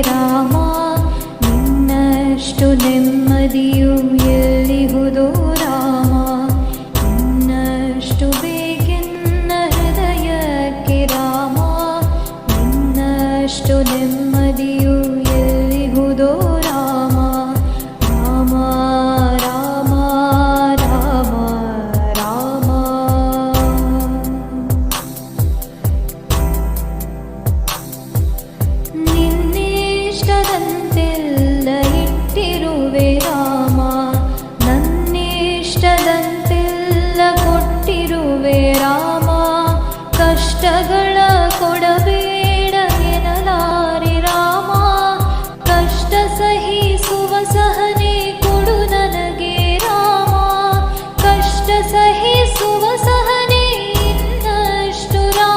ರಾಮ ನಿನ್ನಷ್ಟು ನೆಮ್ಮದಿಯು ಎಲ್ಲಿಹುದೋ ರಾಮ ನಿನ್ನಷ್ಟು ಬೇಕೆನ್ನ ಹೃದಯಕ್ಕೆ ರಾಮ ನಿನ್ನಷ್ಟು ನೆಮ್ಮದಿಯು ಎಲ್ಲಿಹುದೋ ರಾಮ ರಾಮ ರಾಮ ರಾಮ ರಾಮ ನಿನ್ನಿಷ್ಟದಂತೆಲ್ಲ ಇಟ್ಟಿರುವೆ ರಾಮ ನನ್ನಿಷ್ಟದಂತೆಲ್ಲ ಕೊಟ್ಟಿರುವೆ ರಾಮ ಕಷ್ಟಗಳ